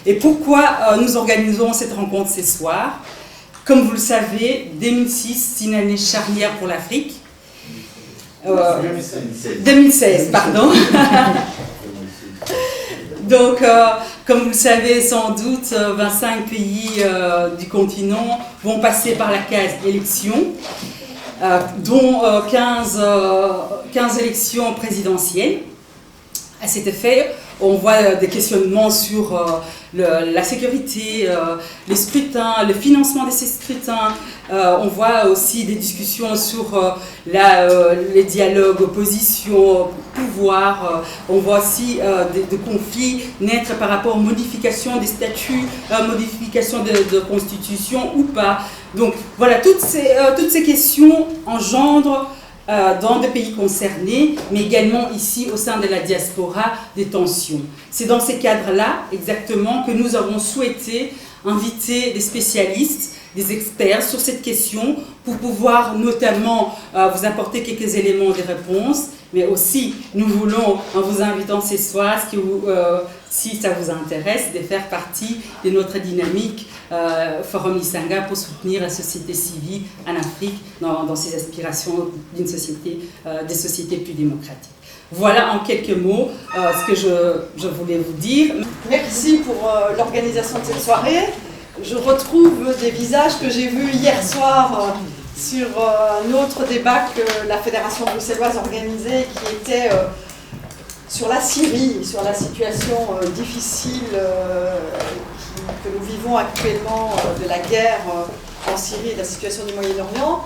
Et pourquoi nous organisons cette rencontre ce soir? Comme vous le savez, 2006, c'est une année charnière pour l'Afrique. 2016, pardon. Donc, comme vous le savez sans doute, 25 pays du continent vont passer par la case élection, dont 15 élections présidentielles. À cet effet, on voit des questionnements sur la sécurité, les scrutins, le financement de ces scrutins. On voit aussi des discussions sur les dialogues opposition-pouvoir. On voit aussi des conflits naître par rapport aux modifications des statuts, modifications de constitution ou pas. Donc voilà, toutes ces questions engendrent dans des pays concernés, mais également ici au sein de la diaspora, des tensions. C'est dans ces cadres-là, exactement, que nous avons souhaité inviter des spécialistes, des experts sur cette question pour pouvoir notamment vous apporter quelques éléments de réponse, mais aussi nous voulons, en vous invitant ce soir, si ça vous intéresse, de faire partie de notre dynamique Forum Lisanga pour soutenir la société civile en Afrique dans ses aspirations des sociétés plus démocratiques. Voilà en quelques mots ce que je voulais vous dire. Merci pour l'organisation de cette soirée. Je retrouve des visages que j'ai vus hier soir sur un autre débat que la Fédération bruxelloise organisait, qui était sur la Syrie, sur la situation difficile que nous vivons actuellement de la guerre en Syrie et de la situation du Moyen-Orient.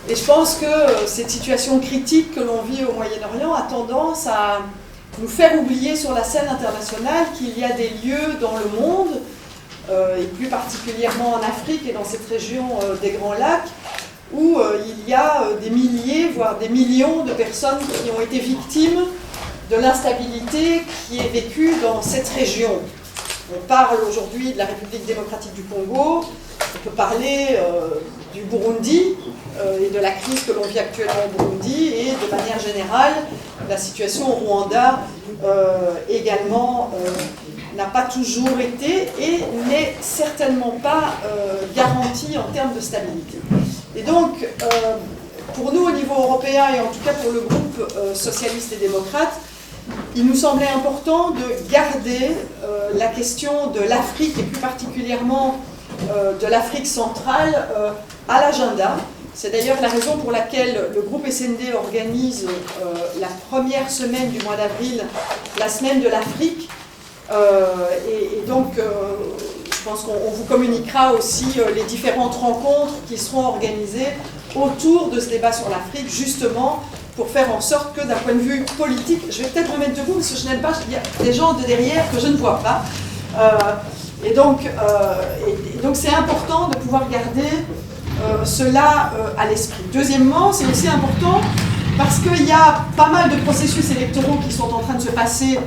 Et je pense que cette situation critique que l'on vit au Moyen-Orient a tendance à nous faire oublier sur la scène internationale qu'il y a des lieux dans le monde, et plus particulièrement en Afrique et dans cette région des Grands Lacs, où il y a des milliers, voire des millions de personnes qui ont été victimes de l'instabilité qui est vécue dans cette région. On parle aujourd'hui de la République démocratique du Congo, on peut parler du Burundi et de la crise que l'on vit actuellement au Burundi, et de manière générale, la situation au Rwanda également n'a pas toujours été et n'est certainement pas garantie en termes de stabilité. Et donc, pour nous au niveau européen, et en tout cas pour le groupe socialiste et démocrate, il nous semblait important de garder la question de l'Afrique, et plus particulièrement de l'Afrique centrale, à l'agenda. C'est d'ailleurs la raison pour laquelle le groupe SND organise la première semaine du mois d'avril, la semaine de l'Afrique. Et donc, je pense qu'on vous communiquera aussi les différentes rencontres qui seront organisées autour de ce débat sur l'Afrique, justement pour faire en sorte que d'un point de vue politique, je vais peut-être me mettre debout parce que je n'aime pas, il y a des gens de derrière que je ne vois pas. Et donc c'est important de pouvoir garder cela à l'esprit. Deuxièmement, c'est aussi important parce qu'il y a pas mal de processus électoraux qui sont en train de se passer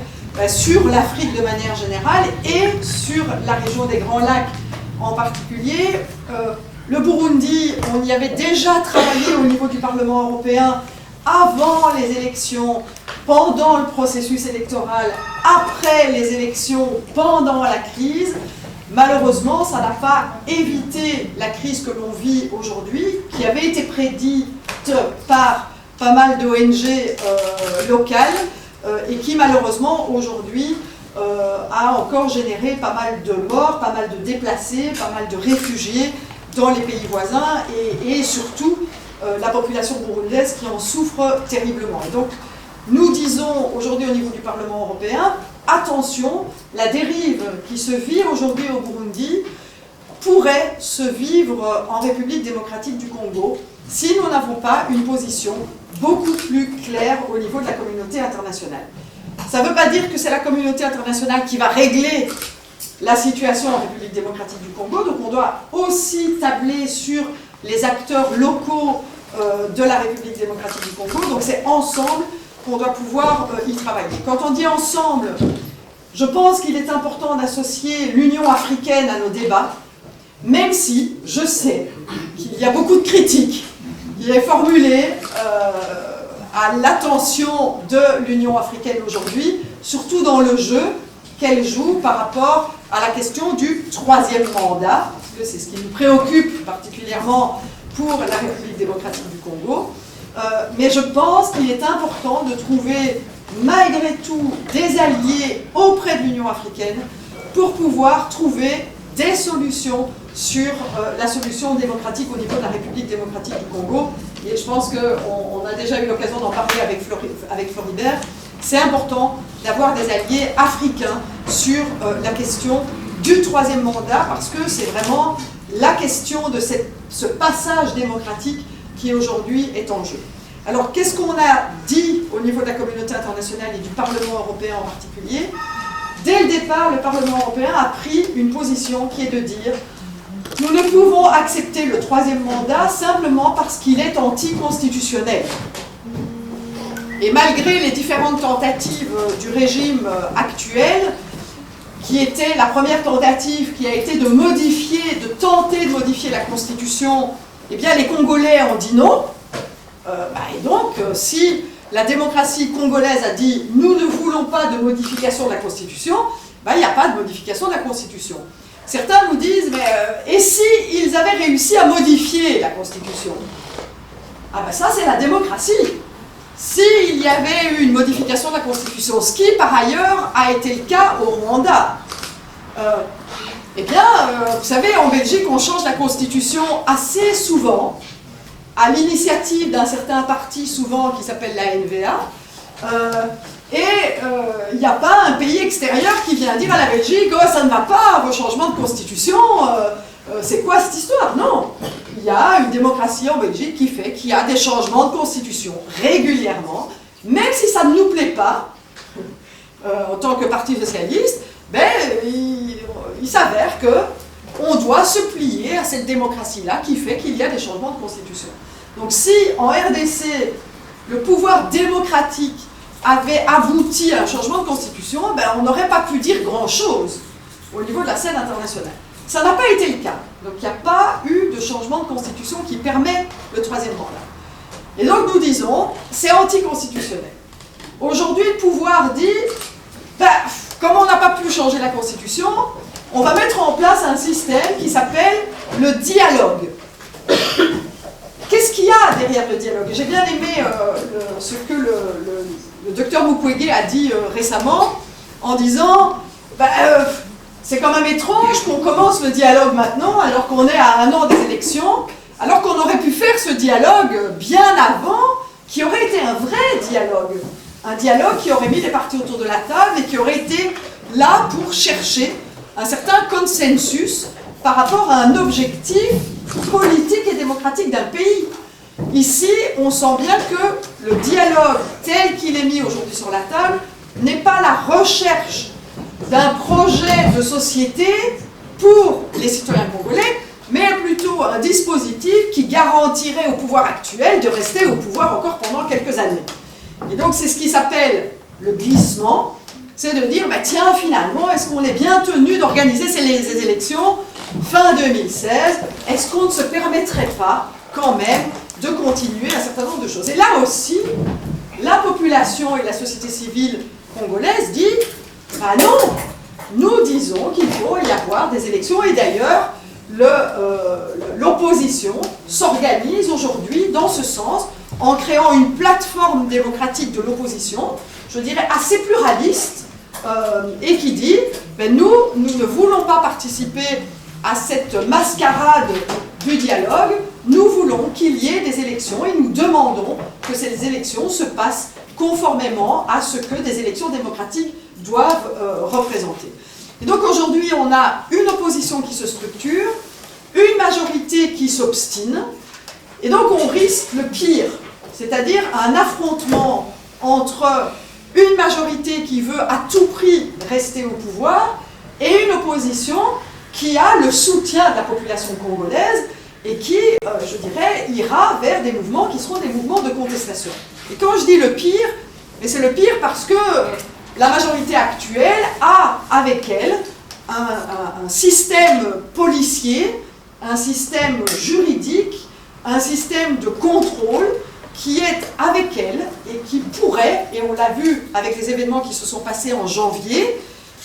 sur l'Afrique de manière générale et sur la région des Grands Lacs en particulier. Le Burundi, on y avait déjà travaillé au niveau du Parlement européen avant les élections, pendant le processus électoral, après les élections, pendant la crise. Malheureusement, ça n'a pas évité la crise que l'on vit aujourd'hui, qui avait été prédite par pas mal d'ONG locales et qui malheureusement aujourd'hui a encore généré pas mal de morts, pas mal de déplacés, pas mal de réfugiés dans les pays voisins et surtout la population burundaise qui en souffre terriblement. Et donc, nous disons aujourd'hui au niveau du Parlement européen, attention, la dérive qui se vit aujourd'hui au Burundi pourrait se vivre en République démocratique du Congo si nous n'avons pas une position beaucoup plus claire au niveau de la communauté internationale. Ça ne veut pas dire que c'est la communauté internationale qui va régler la situation en République démocratique du Congo, donc on doit aussi tabler sur les acteurs locaux de la République démocratique du Congo, donc c'est ensemble qu'on doit pouvoir y travailler. Quand on dit ensemble, je pense qu'il est important d'associer l'Union africaine à nos débats, même si je sais qu'il y a beaucoup de critiques qui est formulée à l'attention de l'Union africaine aujourd'hui, surtout dans le jeu qu'elle joue par rapport à la question du troisième mandat, parce que c'est ce qui nous préoccupe particulièrement pour la République démocratique du Congo. Mais je pense qu'il est important de trouver malgré tout des alliés auprès de l'Union africaine pour pouvoir trouver des solutions sur la solution démocratique au niveau de la République démocratique du Congo. Et je pense qu'on a déjà eu l'occasion d'en parler avec Floribert. C'est important d'avoir des alliés africains sur la question du troisième mandat, parce que c'est vraiment la question de ce passage démocratique qui aujourd'hui est en jeu. Alors, qu'est-ce qu'on a dit au niveau de la communauté internationale et du Parlement européen en particulier? Dès le départ, le Parlement européen a pris une position qui est de dire nous ne pouvons accepter le troisième mandat simplement parce qu'il est anticonstitutionnel. Et malgré les différentes tentatives du régime actuel, qui était la première tentative qui a été de tenter de modifier la Constitution, eh bien les Congolais ont dit non. Et donc, si la démocratie congolaise a dit « nous ne voulons pas de modification de la Constitution », il n'y a pas de modification de la Constitution. Certains nous disent « mais et si ils avaient réussi à modifier la Constitution ?» Ça c'est la démocratie. S'il y avait eu une modification de la Constitution, ce qui par ailleurs a été le cas au Rwanda, vous savez, en Belgique on change la Constitution assez souvent, à l'initiative d'un certain parti souvent qui s'appelle la NVA, il n'y a pas un pays extérieur qui vient dire à la Belgique « oh, ça ne va pas, vos changements de constitution, c'est quoi cette histoire ?» Non, il y a une démocratie en Belgique qui fait qu'il y a des changements de constitution régulièrement, même si ça ne nous plaît pas, en tant que parti socialiste, il s'avère que on doit se plier à cette démocratie-là qui fait qu'il y a des changements de constitution. Donc si en RDC, le pouvoir démocratique avait abouti à un changement de constitution, on n'aurait pas pu dire grand-chose au niveau de la scène internationale. Ça n'a pas été le cas. Donc il n'y a pas eu de changement de constitution qui permet le troisième mandat. Et donc nous disons, c'est anticonstitutionnel. Aujourd'hui, le pouvoir dit, comme on n'a pas pu changer la constitution, on va mettre en place un système qui s'appelle le dialogue. Qu'est-ce qu'il y a derrière le dialogue? J'ai bien aimé ce que le docteur Mukwege a dit récemment, en disant c'est quand même étrange qu'on commence le dialogue maintenant, alors qu'on est à 1 an des élections, alors qu'on aurait pu faire ce dialogue bien avant, qui aurait été un vrai dialogue. Un dialogue qui aurait mis les partis autour de la table et qui aurait été là pour chercher un certain consensus par rapport à un objectif politique et démocratique d'un pays. Ici, on sent bien que le dialogue tel qu'il est mis aujourd'hui sur la table n'est pas la recherche d'un projet de société pour les citoyens congolais, mais plutôt un dispositif qui garantirait au pouvoir actuel de rester au pouvoir encore pendant quelques années. Et donc c'est ce qui s'appelle le glissement, c'est de dire, tiens, finalement, est-ce qu'on est bien tenu d'organiser ces élections fin 2016? Est-ce qu'on ne se permettrait pas, quand même, de continuer un certain nombre de choses? Et là aussi, la population et la société civile congolaise dit, non, nous disons qu'il faut y avoir des élections, et d'ailleurs, l'opposition s'organise aujourd'hui dans ce sens, en créant une plateforme démocratique de l'opposition, je dirais assez pluraliste, et qui dit, nous ne voulons pas participer à cette mascarade du dialogue, nous voulons qu'il y ait des élections et nous demandons que ces élections se passent conformément à ce que des élections démocratiques doivent représenter. Et donc aujourd'hui, on a une opposition qui se structure, une majorité qui s'obstine, et donc on risque le pire, c'est-à-dire un affrontement entre une majorité qui veut à tout prix rester au pouvoir et une opposition qui a le soutien de la population congolaise et qui, je dirais, ira vers des mouvements qui seront des mouvements de contestation. Et quand je dis le pire, c'est le pire parce que la majorité actuelle a avec elle un système policier, un système juridique, un système de contrôle qui est avec elle et qui pourrait, et on l'a vu avec les événements qui se sont passés en janvier,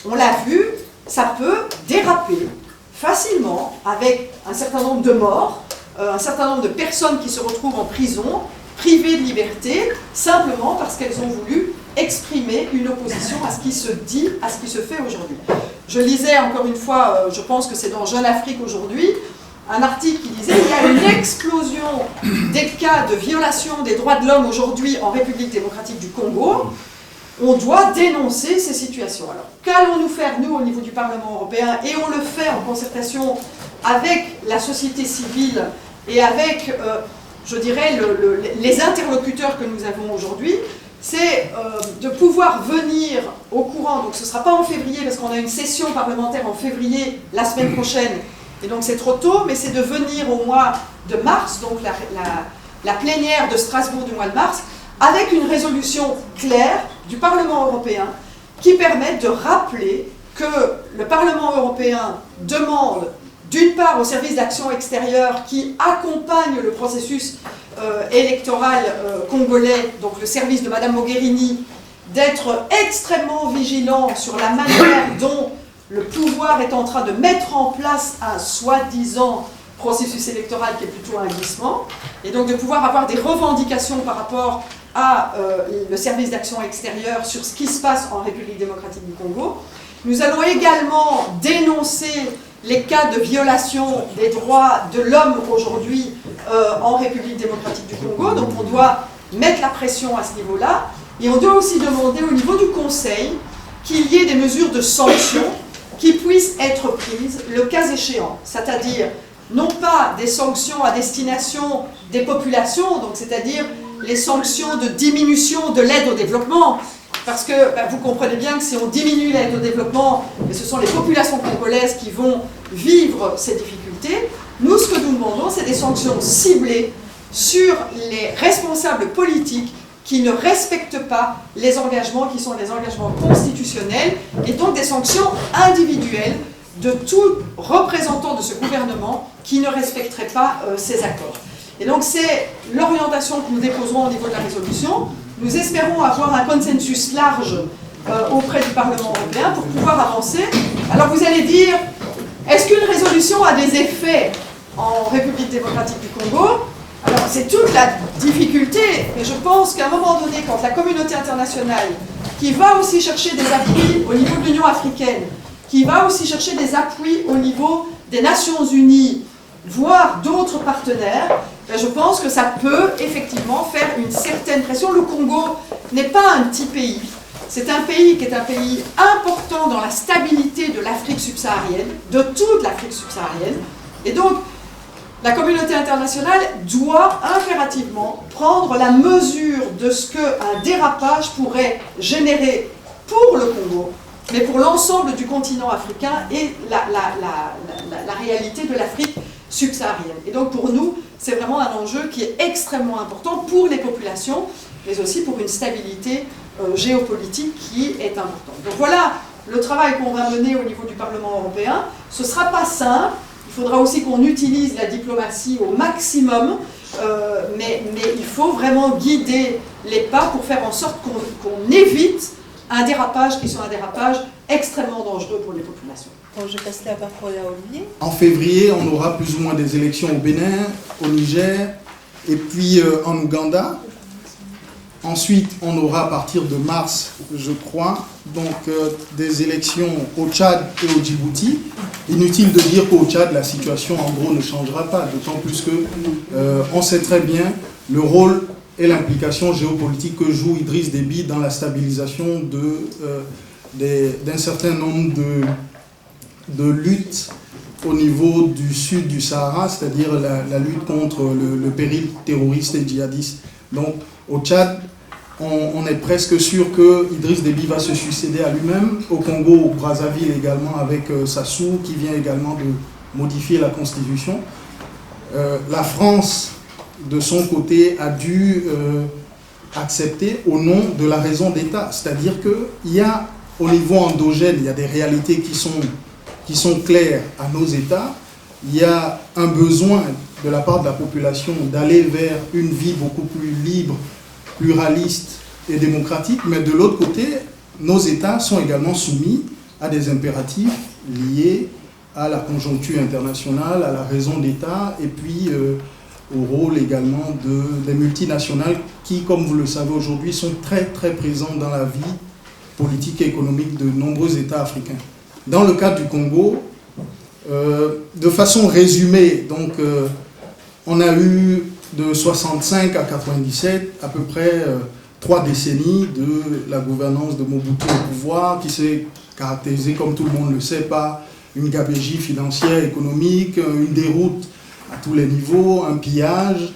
on l'a vu, ça peut déraper facilement avec un certain nombre de morts, un certain nombre de personnes qui se retrouvent en prison, privées de liberté, simplement parce qu'elles ont voulu exprimer une opposition à ce qui se dit, à ce qui se fait aujourd'hui. Je lisais encore une fois, je pense que c'est dans Jeune Afrique aujourd'hui, un article qui disait qu'il y a une explosion des cas de violation des droits de l'homme aujourd'hui en République démocratique du Congo. On doit dénoncer ces situations. Alors, qu'allons-nous faire, nous, au niveau du Parlement européen, et on le fait en concertation avec la société civile et avec, je dirais, les interlocuteurs que nous avons aujourd'hui, c'est de pouvoir venir au courant, donc ce ne sera pas en février, parce qu'on a une session parlementaire en février, la semaine prochaine, et donc c'est trop tôt, mais c'est de venir au mois de mars, donc la plénière de Strasbourg du mois de mars, avec une résolution claire du Parlement européen qui permet de rappeler que le Parlement européen demande d'une part au service d'action extérieure qui accompagne le processus électoral congolais, donc le service de Madame Mogherini, d'être extrêmement vigilant sur la manière dont le pouvoir est en train de mettre en place un soi-disant processus électoral qui est plutôt un glissement, et donc de pouvoir avoir des revendications par rapport à le service d'action extérieure sur ce qui se passe en République démocratique du Congo. Nous allons également dénoncer les cas de violation des droits de l'homme aujourd'hui en République démocratique du Congo, donc on doit mettre la pression à ce niveau-là, et on doit aussi demander au niveau du Conseil qu'il y ait des mesures de sanctions qui puissent être prises le cas échéant, c'est-à-dire non pas des sanctions à destination des populations, donc c'est-à-dire les sanctions de diminution de l'aide au développement, parce que vous comprenez bien que si on diminue l'aide au développement, ce sont les populations congolaises qui vont vivre ces difficultés. Nous, ce que nous demandons, c'est des sanctions ciblées sur les responsables politiques qui ne respectent pas les engagements qui sont les engagements constitutionnels, et donc des sanctions individuelles de tout représentant de ce gouvernement qui ne respecterait pas ces accords. Et donc c'est l'orientation que nous déposerons au niveau de la résolution. Nous espérons avoir un consensus large auprès du Parlement européen pour pouvoir avancer. Alors vous allez dire, est-ce qu'une résolution a des effets en République démocratique du Congo? Alors c'est toute la difficulté, et je pense qu'à un moment donné, quand la communauté internationale, qui va aussi chercher des appuis au niveau de l'Union africaine, qui va aussi chercher des appuis au niveau des Nations Unies, voire d'autres partenaires, je pense que ça peut effectivement faire une certaine pression. Le Congo n'est pas un petit pays, c'est un pays qui est un pays important dans la stabilité de l'Afrique subsaharienne, de toute l'Afrique subsaharienne, et donc la communauté internationale doit impérativement prendre la mesure de ce qu'un dérapage pourrait générer pour le Congo, mais pour l'ensemble du continent africain et la réalité de l'Afrique subsaharienne. Et donc pour nous, c'est vraiment un enjeu qui est extrêmement important pour les populations, mais aussi pour une stabilité géopolitique qui est importante. Donc voilà le travail qu'on va mener au niveau du Parlement européen. Ce ne sera pas simple, il faudra aussi qu'on utilise la diplomatie au maximum, mais il faut vraiment guider les pas pour faire en sorte qu'on évite un dérapage qui soit un dérapage extrêmement dangereux pour les populations. Donc je passe la parole à Olivier. En février, on aura plus ou moins des élections au Bénin, au Niger, et puis en Ouganda. Ensuite, on aura à partir de mars, je crois, donc des élections au Tchad et au Djibouti. Inutile de dire qu'au Tchad, la situation en gros ne changera pas, d'autant plus que on sait très bien le rôle et l'implication géopolitique que joue Idriss Déby dans la stabilisation d'un certain nombre de luttes au niveau du sud du Sahara, c'est-à-dire la lutte contre le péril terroriste et djihadiste. Donc au Tchad, on est presque sûr que Idriss Déby va se succéder à lui-même. Au Congo, au Brazzaville également, avec Sassou, qui vient également de modifier la Constitution. La France, de son côté, a dû accepter au nom de la raison d'État. C'est-à-dire qu'il y a, au niveau endogène, il y a des réalités qui sont claires à nos États. Il y a un besoin de la part de la population d'aller vers une vie beaucoup plus libre, pluraliste et démocratique, mais de l'autre côté, nos États sont également soumis à des impératifs liées à la conjoncture internationale, à la raison d'État, et puis au rôle également des multinationales qui, comme vous le savez aujourd'hui, sont très très présentes dans la vie politique et économique de nombreux États africains. Dans le cas du Congo, de façon résumée, donc on a eu de 65 à 97 à peu près 3 décennies de la gouvernance de Mobutu au pouvoir qui s'est caractérisée, comme tout le monde le sait, par une gabegie financière, économique, une déroute à tous les niveaux, un pillage,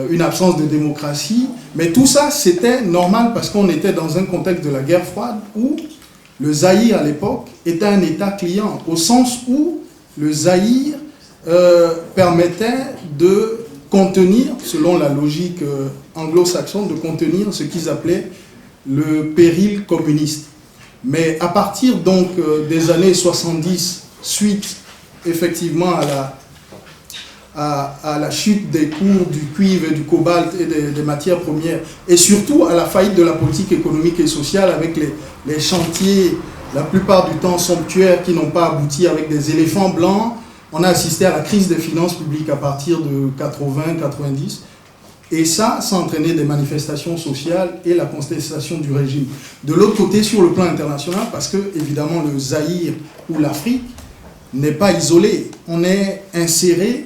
une absence de démocratie. Mais tout ça, c'était normal parce qu'on était dans un contexte de la guerre froide où le Zaïre, à l'époque, était un État client, au sens où le Zaïre permettait de contenir, selon la logique anglo-saxonne, de contenir ce qu'ils appelaient le péril communiste. Mais à partir donc des années 70, suite effectivement à la chute des cours du cuivre, du cobalt et des matières premières, et surtout à la faillite de la politique économique et sociale avec les chantiers, la plupart du temps somptuaires, qui n'ont pas abouti, avec des éléphants blancs, on a assisté à la crise des finances publiques à partir de 80-90, et ça a entraîné des manifestations sociales et la contestation du régime. De l'autre côté, sur le plan international, parce que évidemment le Zaïre ou l'Afrique n'est pas isolé, on est inséré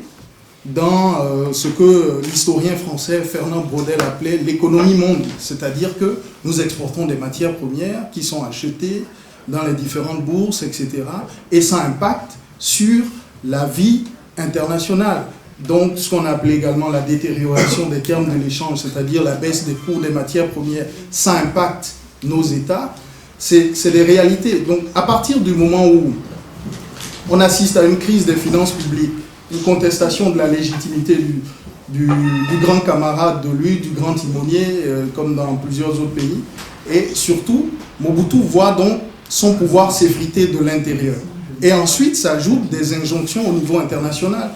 dans ce que l'historien français Fernand Braudel appelait l'économie monde, c'est-à-dire que nous exportons des matières premières qui sont achetées dans les différentes bourses, etc. Et ça impacte sur la vie internationale. Donc, ce qu'on appelait également la détérioration des termes de l'échange, c'est-à-dire la baisse des cours des matières premières, ça impacte nos États. C'est des réalités. Donc, à partir du moment où on assiste à une crise des finances publiques, une contestation de la légitimité du grand camarade de lui, du grand timonier, comme dans plusieurs autres pays, et surtout, Mobutu voit donc son pouvoir s'effriter de l'intérieur. Et ensuite, s'ajoutent des injonctions au niveau international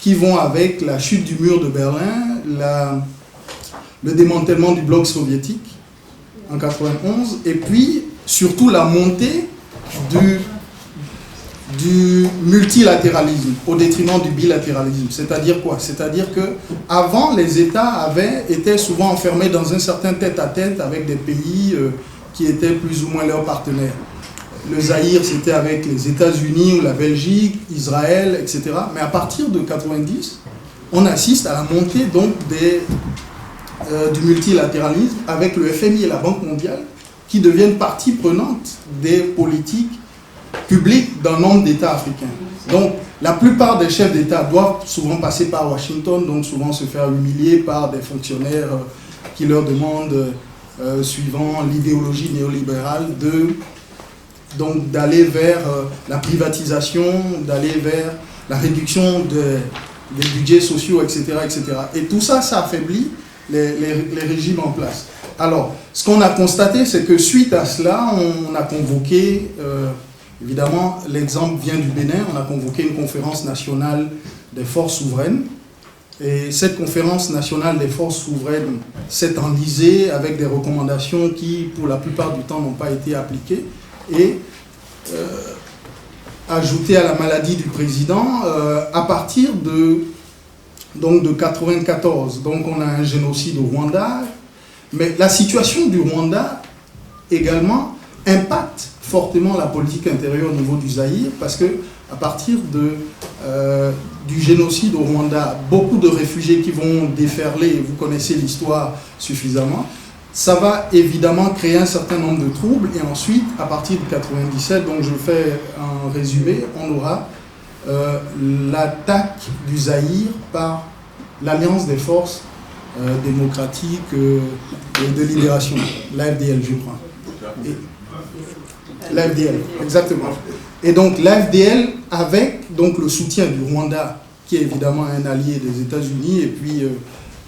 qui vont avec la chute du mur de Berlin, le démantèlement du bloc soviétique en 1991, et puis surtout la montée du multilatéralisme au détriment du bilatéralisme. C'est-à-dire quoi? C'est-à-dire qu'avant, les États étaient souvent enfermés dans un certain tête-à-tête avec des pays qui étaient plus ou moins leurs partenaires. Le Zaïre, c'était avec les États-Unis ou la Belgique, Israël, etc. Mais à partir de 90, on assiste à la montée donc du multilatéralisme avec le FMI et la Banque mondiale qui deviennent partie prenante des politiques publiques d'un nombre d'États africains. Donc, la plupart des chefs d'État doivent souvent passer par Washington, donc souvent se faire humilier par des fonctionnaires qui leur demandent, suivant l'idéologie néolibérale, d'aller vers la privatisation, d'aller vers la réduction des budgets sociaux, etc., etc. Et tout ça, ça affaiblit les régimes en place. Alors, ce qu'on a constaté, c'est que suite à cela, on a convoqué, évidemment, l'exemple vient du Bénin, on a convoqué une conférence nationale des forces souveraines. Et cette conférence nationale des forces souveraines s'est enlisée avec des recommandations qui, pour la plupart du temps, n'ont pas été appliquées. Et ajouté à la maladie du président, à partir de 1994. Donc on a un génocide au Rwanda, mais la situation du Rwanda également impacte fortement la politique intérieure au niveau du Zaïre, parce que à partir du génocide au Rwanda, beaucoup de réfugiés qui vont déferler, vous connaissez l'histoire suffisamment, ça va évidemment créer un certain nombre de troubles, et ensuite, à partir de 1997, donc je fais un résumé, on aura l'attaque du Zaïre par l'Alliance des forces démocratiques de libération, l'AFDL, je crois. L'AFDL, exactement. Et donc l'AFDL avec donc, le soutien du Rwanda, qui est évidemment un allié des États-Unis, et puis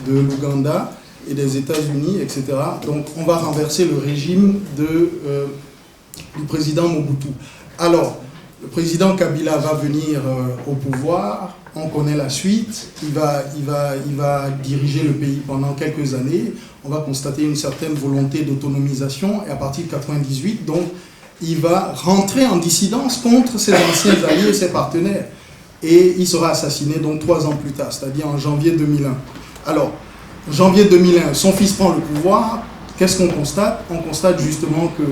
de l'Ouganda, et des États-Unis, etc. Donc on va renverser le régime du président Mobutu. Alors, le président Kabila va venir au pouvoir, on connaît la suite, il va diriger le pays pendant quelques années, on va constater une certaine volonté d'autonomisation, et à partir de 1998, donc, il va rentrer en dissidence contre ses anciens alliés et ses partenaires. Et il sera assassiné donc 3 ans plus tard, c'est-à-dire en janvier 2001. Alors, en janvier 2001, son fils prend le pouvoir. Qu'est-ce qu'on constate? On constate justement que,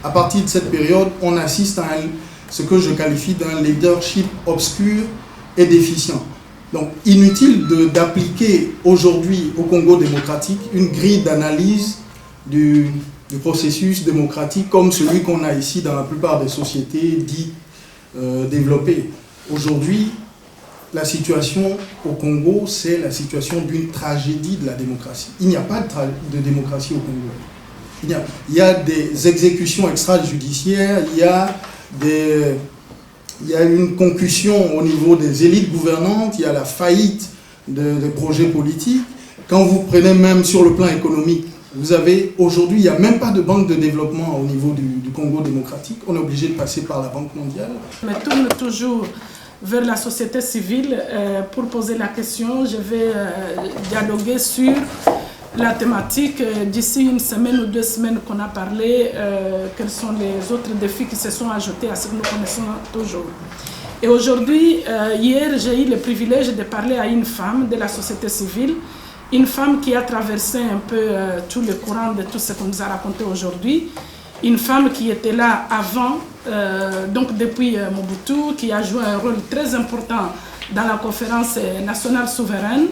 à partir de cette période, on assiste à ce que je qualifie d'un leadership obscur et déficient. Donc, inutile d'appliquer aujourd'hui au Congo démocratique une grille d'analyse du processus démocratique comme celui qu'on a ici dans la plupart des sociétés dites développées. Aujourd'hui, la situation au Congo, c'est la situation d'une tragédie de la démocratie. Il n'y a pas de démocratie au Congo. Il y a des exécutions extrajudiciaires, il y a une concussion au niveau des élites gouvernantes, il y a la faillite des projets politiques. Quand vous prenez même sur le plan économique, vous avez aujourd'hui, il n'y a même pas de banque de développement au niveau du Congo démocratique. On est obligé de passer par la Banque mondiale. Je me tourne toujours vers la société civile pour poser la question. Je vais dialoguer sur la thématique. D'ici une semaine ou 2 semaines qu'on a parlé, quels sont les autres défis qui se sont ajoutés à ce que nous connaissons toujours. Et aujourd'hui, hier, j'ai eu le privilège de parler à une femme de la société civile, une femme qui a traversé un peu tout le courant de tout ce qu'on nous a raconté aujourd'hui, une femme qui était là avant, donc depuis Mobutu, qui a joué un rôle très important dans la conférence nationale souveraine,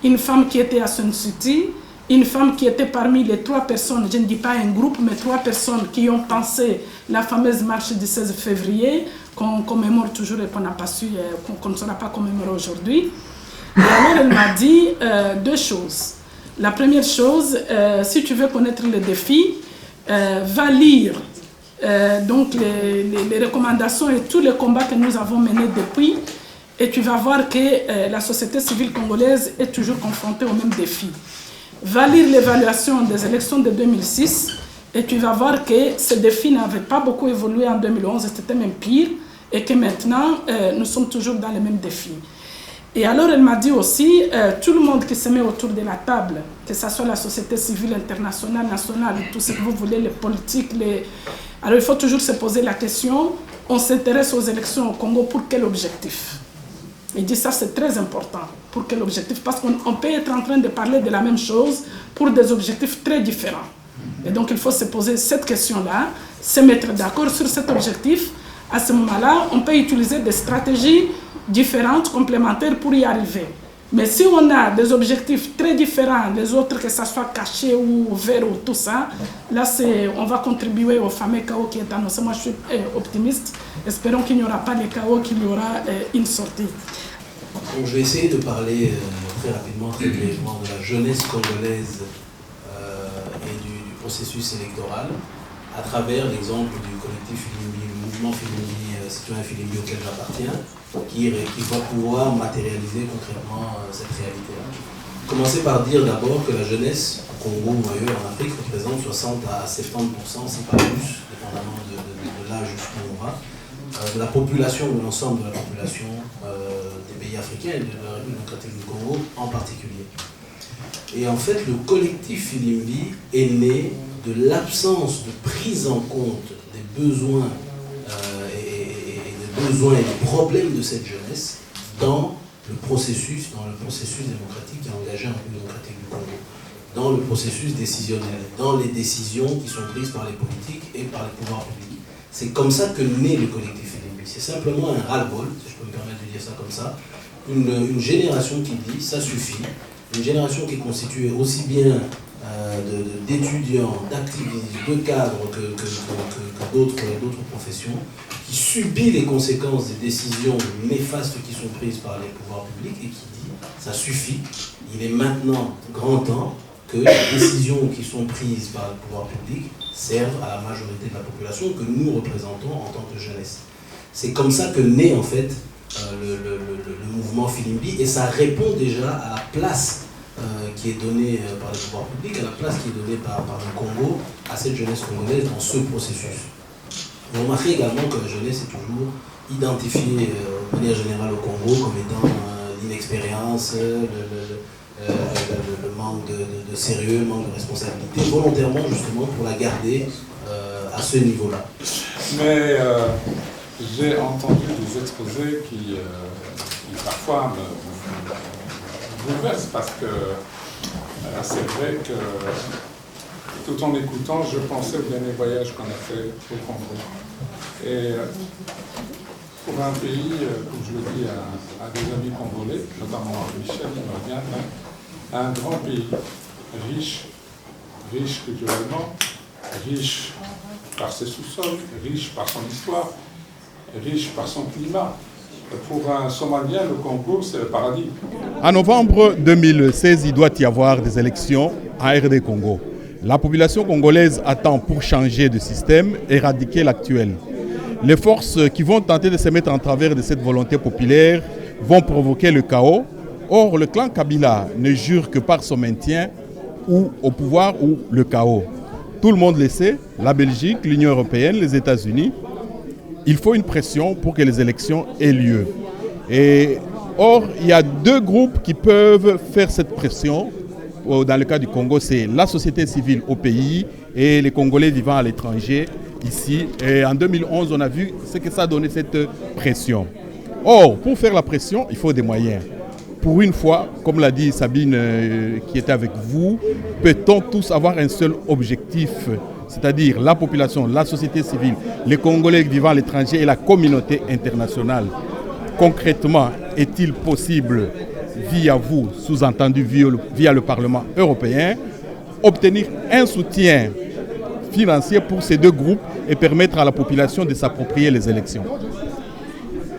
une femme qui était à Sun City, une femme qui était parmi les 3 personnes, je ne dis pas un groupe, mais 3 personnes qui ont pensé la fameuse marche du 16 février, qu'on commémore toujours et qu'on n'a pas su, qu'on ne saura pas commémorer aujourd'hui. Et alors elle m'a dit 2 choses. La première chose, si tu veux connaître les défis, va lire donc les recommandations et tous les combats que nous avons menés depuis, et tu vas voir que la société civile congolaise est toujours confrontée aux mêmes défis. Va lire l'évaluation des élections de 2006 et tu vas voir que ces défis n'avaient pas beaucoup évolué en 2011, c'était même pire, et que maintenant nous sommes toujours dans les mêmes défis. Et alors elle m'a dit aussi, tout le monde qui se met autour de la table, que ce soit la société civile internationale, nationale, tout ce que vous voulez, les politiques, alors il faut toujours se poser la question, on s'intéresse aux élections au Congo pour quel objectif? Il dit ça c'est très important, pour quel objectif? Parce qu'on peut être en train de parler de la même chose pour des objectifs très différents. Et donc il faut se poser cette question-là, se mettre d'accord sur cet objectif. À ce moment-là, on peut utiliser des stratégies différentes, complémentaires pour y arriver. Mais si on a des objectifs très différents, les autres, que ça soit caché ou ouvert ou tout ça, là, on va contribuer au fameux chaos qui est annoncé. Moi, je suis optimiste. Espérons qu'il n'y aura pas de chaos, qu'il y aura une sortie. Donc, je vais essayer de parler très rapidement, très brièvement de la jeunesse congolaise et du processus électoral à travers l'exemple du collectif Filimbi, le mouvement Filimbi, citoyen Filimbi auquel j'appartiens, qui va pouvoir matérialiser concrètement cette réalité-là. Commencer par dire d'abord que la jeunesse au Congo ou ailleurs en Afrique représente 60 à 70%, si pas plus, dépendamment de l'âge jusqu'où on va, de la population, de l'ensemble de la population des pays africains et de la République démocratique du Congo en particulier. Et en fait, le collectif Filimbi est né de l'absence de prise en compte des besoins et des problèmes de cette jeunesse dans le processus démocratique qui est engagé en République démocratique du Congo, dans le processus décisionnel, dans les décisions qui sont prises par les politiques et par les pouvoirs publics. C'est comme ça que naît le collectif Filimbi. C'est simplement un ras-le-bol, si je peux me permettre de dire ça comme ça, une génération qui dit ça suffit, une génération qui est constituée aussi bien d'étudiants, d'activistes, de cadres que d'autres professions, qui subit les conséquences des décisions néfastes qui sont prises par les pouvoirs publics et qui dit ça suffit, il est maintenant grand temps que les décisions qui sont prises par le pouvoir public servent à la majorité de la population que nous représentons en tant que jeunesse. C'est comme ça que naît en fait le mouvement Filimbi, et ça répond déjà à la place qui est donnée par les pouvoirs publics, à la place qui est donnée par le Congo à cette jeunesse congolaise dans ce processus. Vous remarquez également que la jeunesse est toujours identifiée de manière générale au Congo comme étant l'inexpérience, le manque de sérieux, le manque de responsabilité, volontairement justement pour la garder à ce niveau-là. Mais j'ai entendu des exposés qui parfois me bouleversent parce que c'est vrai que tout en écoutant, je pensais au dernier voyage qu'on a fait au Congo. Et pour un pays, comme je le dis à des amis congolais, notamment à Michel, il me vient un grand pays, riche culturellement, riche par ses sous-sols, riche par son histoire, riche par son climat. Pour un Somalien, le Congo, c'est le paradis. En novembre 2016, il doit y avoir des élections en RD Congo. La population congolaise attend pour changer de système, éradiquer l'actuel. Les forces qui vont tenter de se mettre en travers de cette volonté populaire vont provoquer le chaos. Or, le clan Kabila ne jure que par son maintien ou au pouvoir ou le chaos. Tout le monde le sait, la Belgique, l'Union européenne, les États-Unis. Il faut une pression pour que les élections aient lieu. Or, il y a deux groupes qui peuvent faire cette pression. Dans le cas du Congo, c'est la société civile au pays et les Congolais vivant à l'étranger ici. Et en 2011, on a vu ce que ça a donné cette pression. Or, pour faire la pression, il faut des moyens. Pour une fois, comme l'a dit Sabine qui était avec vous, peut-on tous avoir un seul objectif, c'est-à-dire la population, la société civile, les Congolais vivant à l'étranger et la communauté internationale. Concrètement, est-il possible, via vous, sous-entendu via le Parlement européen, obtenir un soutien financier pour ces deux groupes et permettre à la population de s'approprier les élections?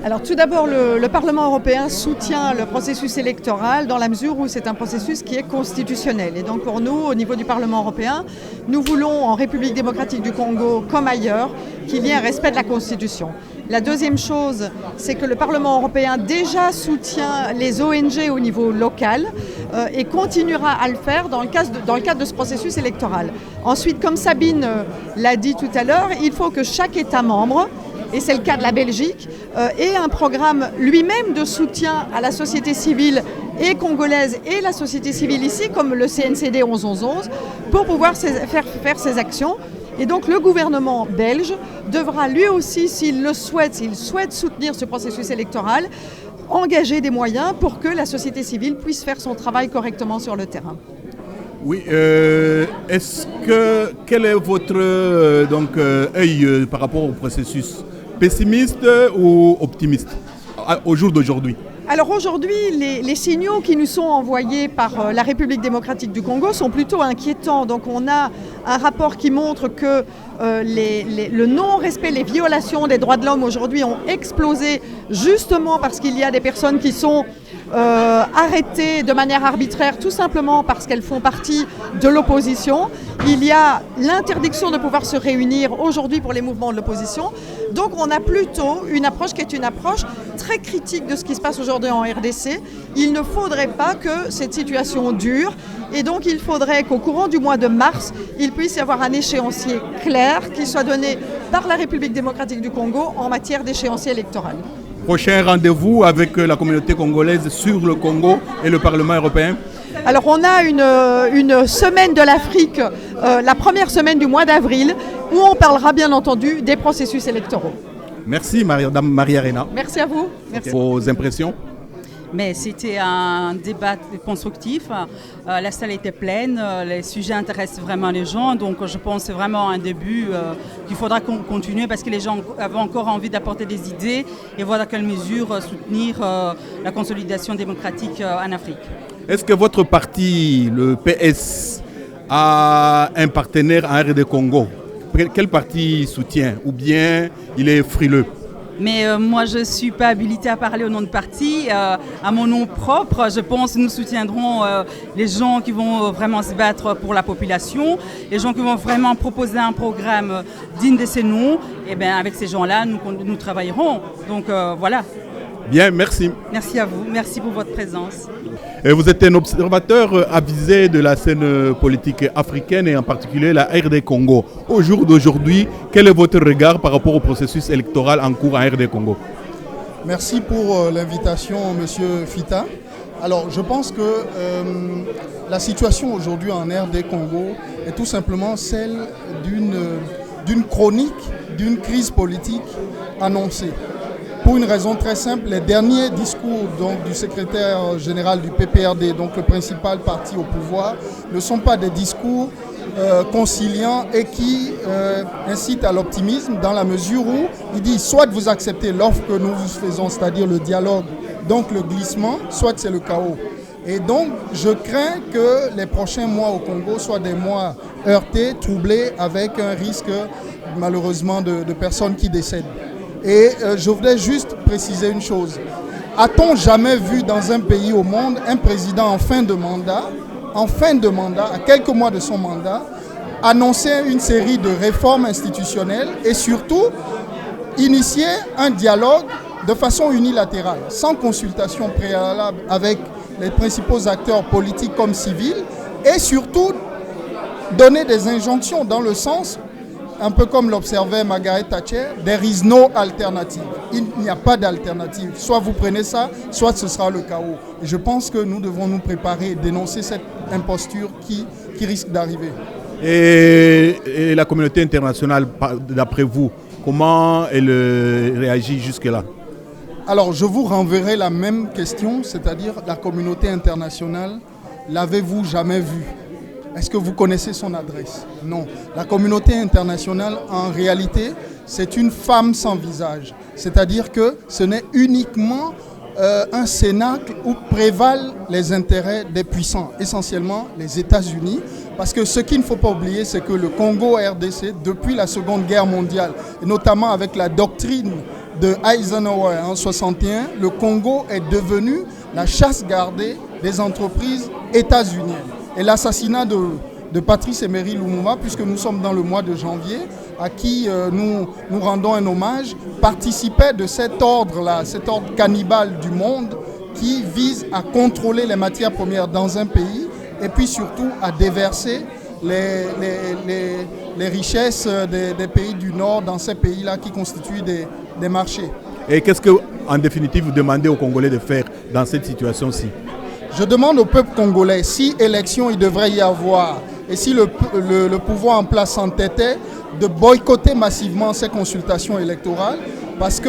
Alors tout d'abord, le Parlement européen soutient le processus électoral dans la mesure où c'est un processus qui est constitutionnel. Et donc pour nous, au niveau du Parlement européen, nous voulons en République démocratique du Congo, comme ailleurs, qu'il y ait un respect de la Constitution. La deuxième chose, c'est que le Parlement européen déjà soutient les ONG au niveau local et continuera à le faire dans le cadre de ce processus électoral. Ensuite, comme Sabine l'a dit tout à l'heure, il faut que chaque État membre, et c'est le cas de la Belgique, ait un programme lui-même de soutien à la société civile et congolaise et la société civile ici, comme le CNCD 11-11-11, pour pouvoir faire ces actions. Et donc le gouvernement belge devra lui aussi, s'il souhaite soutenir ce processus électoral, engager des moyens pour que la société civile puisse faire son travail correctement sur le terrain. Oui, quel est votre œil par rapport au processus? Pessimiste ou optimiste au jour d'aujourd'hui? Alors aujourd'hui, les signaux qui nous sont envoyés par la République démocratique du Congo sont plutôt inquiétants. Donc on a un rapport qui montre que le non-respect, les violations des droits de l'homme aujourd'hui ont explosé justement parce qu'il y a des personnes qui sont arrêtées de manière arbitraire tout simplement parce qu'elles font partie de l'opposition. Il y a l'interdiction de pouvoir se réunir aujourd'hui pour les mouvements de l'opposition. Donc on a plutôt une approche qui est une approche très critique de ce qui se passe aujourd'hui en RDC. Il ne faudrait pas que cette situation dure et donc il faudrait qu'au courant du mois de mars, il puisse y avoir un échéancier clair qui soit donné par la République démocratique du Congo en matière d'échéancier électoral. Prochain rendez-vous avec la communauté congolaise sur le Congo et le Parlement européen? Alors on a une semaine de l'Afrique, la première semaine du mois d'avril, où on parlera bien entendu des processus électoraux. Merci Madame Maria-Arena. Merci à vous. Merci. Vos impressions? Mais c'était un débat constructif. La salle était pleine, les sujets intéressent vraiment les gens. Donc je pense que c'est vraiment un début qu'il faudra continuer parce que les gens avaient encore envie d'apporter des idées et voir dans quelle mesure soutenir la consolidation démocratique en Afrique. Est-ce que votre parti, le PS, a un partenaire en RD Congo? Quel parti soutient? Ou bien il est frileux? Mais moi, je ne suis pas habilitée à parler au nom de parti. À mon nom propre, je pense que nous soutiendrons les gens qui vont vraiment se battre pour la population, les gens qui vont vraiment proposer un programme digne de ces noms. Et bien, avec ces gens-là, nous travaillerons. Donc voilà. Bien, merci. Merci à vous. Merci pour votre présence. Et vous êtes un observateur avisé de la scène politique africaine et en particulier la RD Congo. Au jour d'aujourd'hui, quel est votre regard par rapport au processus électoral en cours en RD Congo? Merci pour l'invitation, Monsieur Fita. Alors, je pense que la situation aujourd'hui en RD Congo est tout simplement celle d'une chronique, d'une crise politique annoncée. Pour une raison très simple, les derniers discours donc, du secrétaire général du PPRD, donc le principal parti au pouvoir, ne sont pas des discours conciliants et qui incitent à l'optimisme dans la mesure où il dit soit vous acceptez l'offre que nous vous faisons, c'est-à-dire le dialogue, donc le glissement, soit c'est le chaos. Et donc je crains que les prochains mois au Congo soient des mois heurtés, troublés, avec un risque malheureusement de personnes qui décèdent. Et je voudrais juste préciser une chose. A-t-on jamais vu dans un pays au monde un président en fin de mandat, à quelques mois de son mandat, annoncer une série de réformes institutionnelles et surtout initier un dialogue de façon unilatérale, sans consultation préalable avec les principaux acteurs politiques comme civils, et surtout donner des injonctions dans le sens, un peu comme l'observait Margaret Thatcher, there is no alternative. Il n'y a pas d'alternative. Soit vous prenez ça, soit ce sera le chaos. Et je pense que nous devons nous préparer et dénoncer cette imposture qui risque d'arriver. Et la communauté internationale, d'après vous, comment elle réagit jusque-là? Alors, je vous renverrai la même question, c'est-à-dire la communauté internationale, l'avez-vous jamais vue? Est-ce que vous connaissez son adresse? Non. La communauté internationale, en réalité, c'est une femme sans visage. C'est-à-dire que ce n'est uniquement un cénacle où prévalent les intérêts des puissants, essentiellement les États-Unis. Parce que ce qu'il ne faut pas oublier, c'est que le Congo-RDC, depuis la Seconde Guerre mondiale, et notamment avec la doctrine de Eisenhower en 1961, le Congo est devenu la chasse gardée des entreprises états-uniennes. Et l'assassinat de Patrice Emery Lumumba, puisque nous sommes dans le mois de janvier, à qui nous rendons un hommage, participait de cet ordre-là, cet ordre cannibale du monde qui vise à contrôler les matières premières dans un pays et puis surtout à déverser les richesses des pays du Nord dans ces pays-là qui constituent des marchés. Et qu'est-ce que, en définitive, vous demandez aux Congolais de faire dans cette situation-ci? Je demande au peuple congolais, si élection il devrait y avoir, et si le pouvoir en place s'entêtait, de boycotter massivement ces consultations électorales, parce que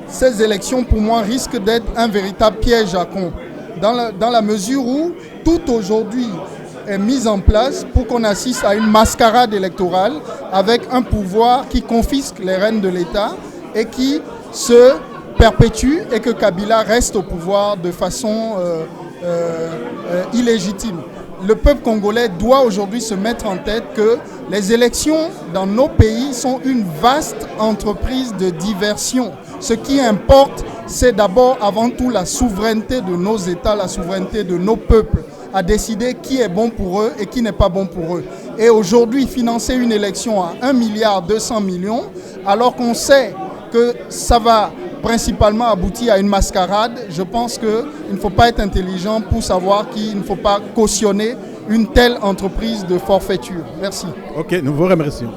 ces élections, pour moi, risquent d'être un véritable piège à con, dans la mesure où tout aujourd'hui est mis en place pour qu'on assiste à une mascarade électorale avec un pouvoir qui confisque les rênes de l'État et qui se perpétue et que Kabila reste au pouvoir de façon illégitime. Le peuple congolais doit aujourd'hui se mettre en tête que les élections dans nos pays sont une vaste entreprise de diversion. Ce qui importe, c'est d'abord avant tout la souveraineté de nos États, la souveraineté de nos peuples, à décider qui est bon pour eux et qui n'est pas bon pour eux. Et aujourd'hui, financer une élection à 1,2 milliard, alors qu'on sait que ça va principalement aboutir à une mascarade, je pense qu'il ne faut pas être intelligent pour savoir qu'il ne faut pas cautionner une telle entreprise de forfaiture. Merci. Ok, nous vous remercions.